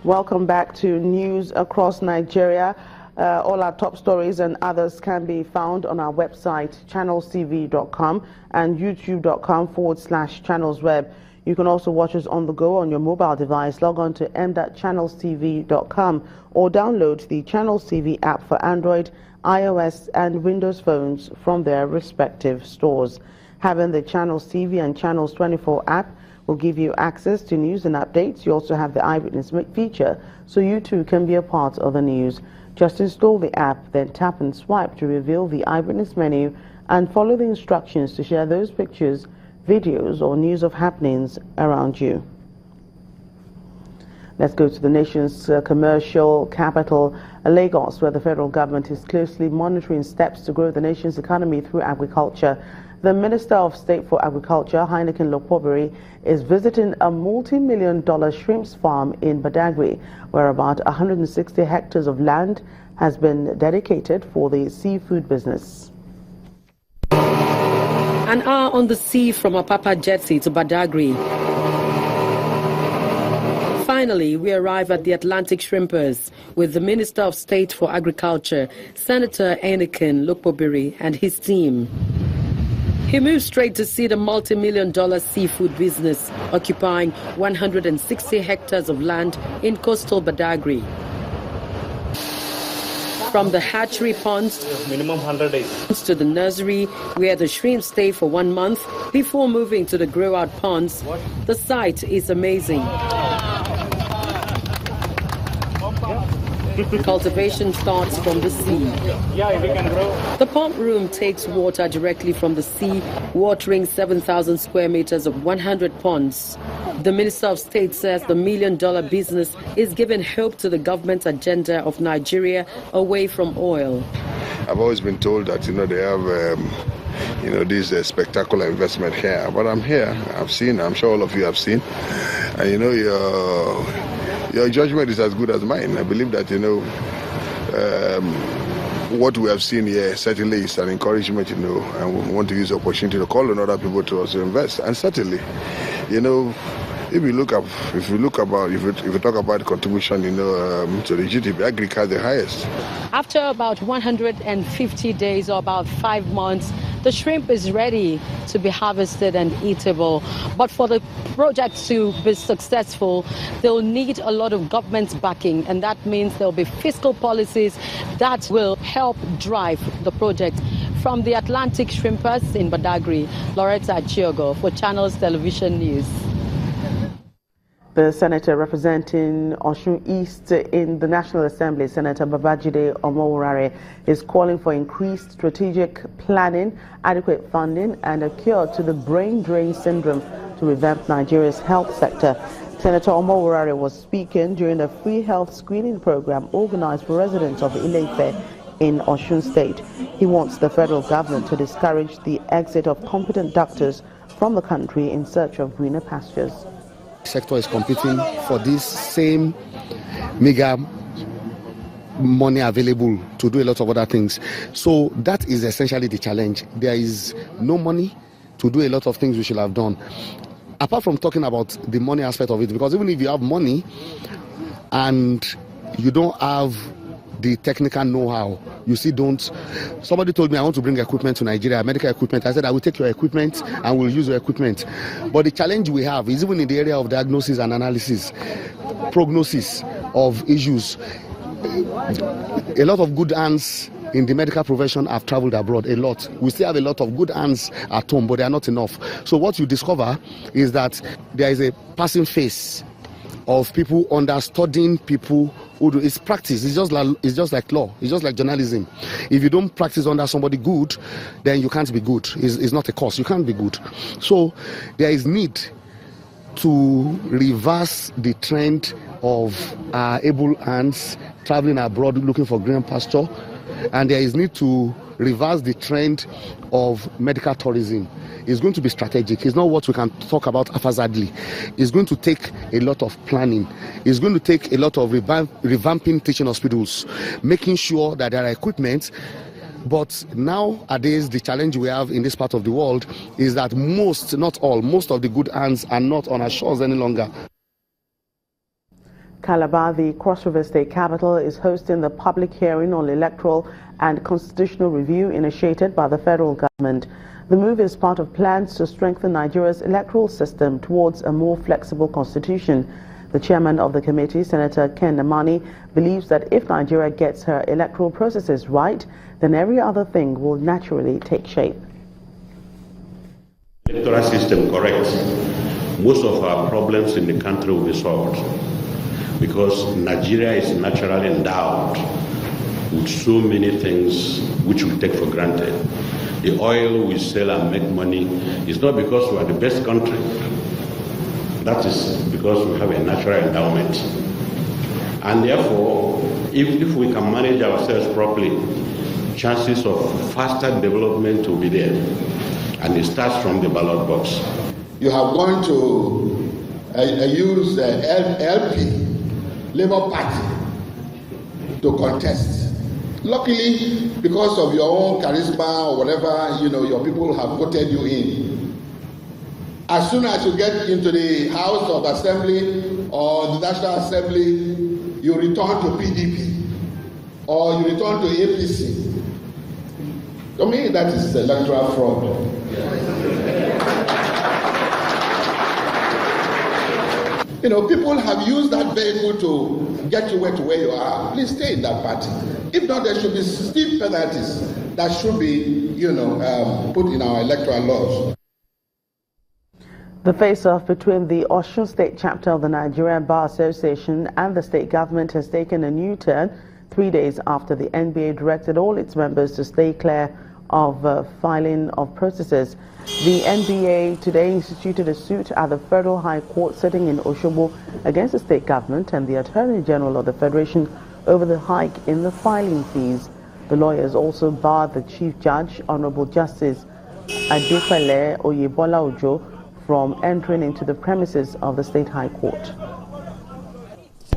Welcome back to News Across Nigeria. All our top stories and others can be found on our website, channelstv.com and youtube.com/channelsweb. You can also watch us on the go on your mobile device. Log on to m.channelstv.com or download the Channels TV app for Android, iOS and Windows phones from their respective stores. Having the Channels TV and Channels 24 app will give you access to news and updates. You also have the eyewitness feature, so you too can be a part of the news. Just install the app, then tap and swipe to reveal the eyewitness menu and follow the instructions to share those pictures, videos or news of happenings around you. Let's go to the nation's commercial capital, Lagos, where the federal government is closely monitoring steps to grow the nation's economy through agriculture. The Minister of State for Agriculture, Heineken Lokpobiri, is visiting a multi-million-dollar shrimps farm in Badagry, where about 160 hectares of land has been dedicated for the seafood business. An hour on the sea from Apapa Jetty to Badagry. Finally, we arrive at the Atlantic Shrimpers with the Minister of State for Agriculture, Senator Heineken Lokpobiri, and his team. He moved straight to see the multi-million-dollar seafood business occupying 160 hectares of land in coastal Badagry. From the hatchery ponds minimum 100 days to the nursery where the shrimp stay for 1 month before moving to the grow-out ponds, the site is amazing. Cultivation starts from the sea. The pump room takes water directly from the sea, watering 7,000 square meters of 100 ponds. The Minister of State says the million-dollar business is giving hope to the government agenda of Nigeria away from oil. I've always been told that, they have, this spectacular investment here. But I'm here. I've seen. I'm sure all of you have seen. And, your judgment is as good as mine. I believe that, what we have seen here certainly is an encouragement, and we want to use the opportunity to call on other people to also invest. And certainly, if you talk about the contribution, to the GDP, agriculture the highest. After about 150 days or about 5 months, the shrimp is ready to be harvested and eatable. But for the project to be successful, they'll need a lot of government backing, and that means there'll be fiscal policies that will help drive the project. From the Atlantic Shrimpers in Badagry, Loretta Achiogo for Channels Television News. The senator representing Osun East in the National Assembly, Senator Babajide Omowurare, is calling for increased strategic planning, adequate funding, and a cure to the brain drain syndrome to revamp Nigeria's health sector. Senator Omowurare was speaking during a free health screening program organized for residents of Ile-Ife in Osun State. He wants the federal government to discourage the exit of competent doctors from the country in search of greener pastures. Sector is competing for this same mega money available to do a lot of other things. So that is essentially the challenge. There is no money to do a lot of things we should have done. Apart from talking about the money aspect of it, because even if you have money and you don't have the technical know-how, you see, somebody told me I want to bring equipment to Nigeria, medical equipment. I said I will take your equipment and we'll use your equipment. But the challenge we have is even in the area of diagnosis and analysis, prognosis of issues. A lot of good hands in the medical profession have traveled abroad, a lot. We still have a lot of good hands at home, but they are not enough. So what you discover is that there is a passing phase of people understudying people who do. It's practice. It's just like law. It's just like journalism. If you don't practice under somebody good, then you can't be good. It's not a course. You can't be good. So there is need to reverse the trend of able hands traveling abroad looking for green pasture, and there is need to reverse the trend of medical tourism. It's going to be strategic. It's not what we can talk about haphazardly. It's going to take a lot of planning. It's going to take a lot of revamping teaching hospitals, making sure that there are equipment. But nowadays, the challenge we have in this part of the world is that most, not all, most of the good hands are not on our shores any longer. Calabar, the Cross River State capital, is hosting the public hearing on electoral and constitutional review initiated by the federal government. The move is part of plans to strengthen Nigeria's electoral system towards a more flexible constitution. The chairman of the committee, Senator Ken Namani, believes that if Nigeria gets her electoral processes right, then every other thing will naturally take shape. Electoral system correct, most of our problems in the country will be solved, because Nigeria is naturally endowed with so many things which we take for granted. The oil we sell and make money is not because we are the best country. That is because we have a natural endowment. And therefore, if we can manage ourselves properly, chances of faster development will be there. And it starts from the ballot box. You have gone to use LP, Labour Party, to contest. Luckily, because of your own charisma or whatever, your people have voted you in. As soon as you get into the House of Assembly or the National Assembly, you return to PDP or you return to APC. To me, that is electoral fraud. People have used that vehicle to get you to where you are. Please stay in that party. If not, there should be steep penalties that should be, put in our electoral laws. The face-off between the Osun State chapter of the Nigerian Bar Association and the state government has taken a new turn 3 days after the NBA directed all its members to stay clear of filing of processes. The NBA today instituted a suit at the Federal High Court sitting in Osogbo against the state government and the Attorney General of the Federation over the hike in the filing fees. The lawyers also barred the Chief Judge, Honorable Justice Adefele Oyebola Ojo, from entering into the premises of the State High Court.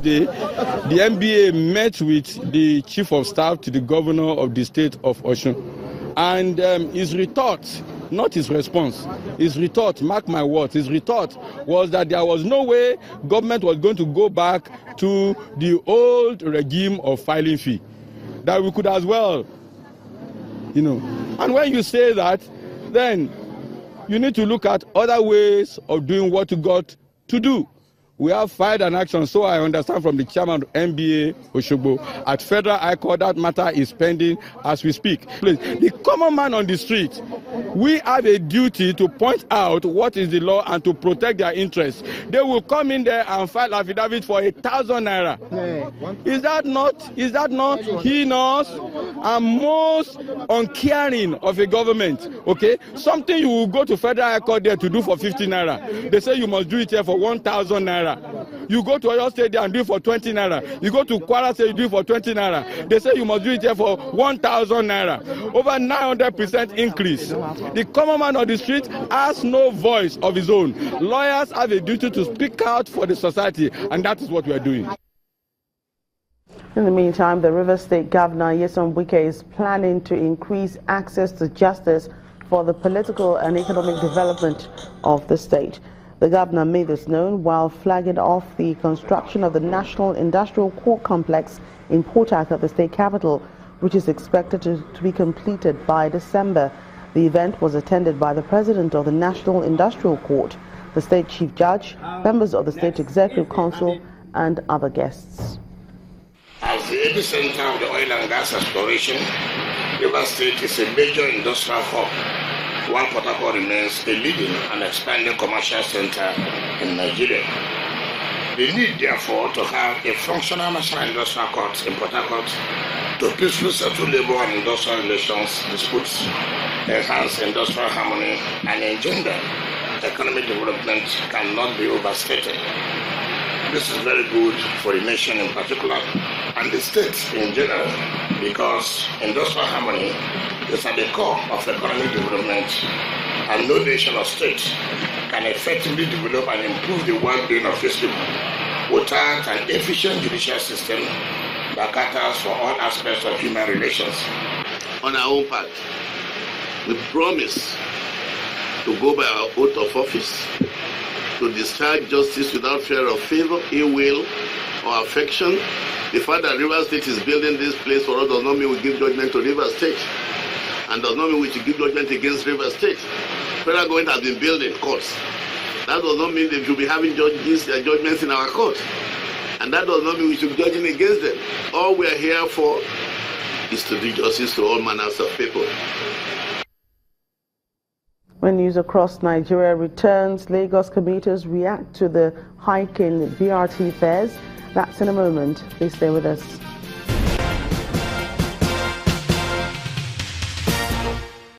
The NBA met with the Chief of Staff to the Governor of the state of Osun, and his retort, not his response, his retort, mark my words, his retort was that there was no way government was going to go back to the old regime of filing fee, that we could as well, And when you say that, then you need to look at other ways of doing what you got to do. We have filed an action, so I understand from the chairman of NBA Osogbo at Federal High Court. That matter is pending as we speak. Please, the common man on the street, we have a duty to point out what is the law and to protect their interests. They will come in there and file affidavit for 1,000 naira. Is that not heinous and most uncaring of a government? Okay, something you will go to Federal High Court there to do for 50 naira. They say you must do it here for 1,000 naira. You go to Oyo State and do it for 20 naira. You go to Kwara State, you do it for 20 naira. They say you must do it here for 1,000 naira. Over 900% increase. The common man on the street has no voice of his own. Lawyers have a duty to speak out for the society, and that is what we are doing. In the meantime, the River State Governor, Nyesom Wike, is planning to increase access to justice for the political and economic development of the state. The governor made this known while flagging off the construction of the National Industrial Court Complex in Port Harcourt, the state capital, which is expected to be completed by December. The event was attended by the president of the National Industrial Court, the state chief judge, members of the state executive council, and other guests. As the epicenter of the oil and gas exploration, River State is a major industrial hub, while Port Harcourt remains a leading and expanding commercial center in Nigeria. The need, therefore, to have a functional national industrial court in Port Harcourt to peacefully settle labor and industrial relations disputes, enhance industrial harmony, and engender economic development cannot be overstated. This is very good for the nation in particular and the state in general, because industrial harmony is at the core of economic development, and no nation or state can effectively develop and improve the well-being of its people without an efficient judicial system that caters for all aspects of human relations. On our own part, we promise to go by our oath of office, to discharge justice without fear of favor, ill will, or affection. The fact that Rivers State is building this place for us does not mean we give judgment to Rivers State, and does not mean we should give judgment against Rivers State. Federal government has been building courts. That does not mean they should be having judgments in our court, and that does not mean we should be judging against them. All we are here for is to do justice to all manners of people. When news across Nigeria returns, Lagos commuters react to the hike in BRT fares. That's in a moment. Please stay with us.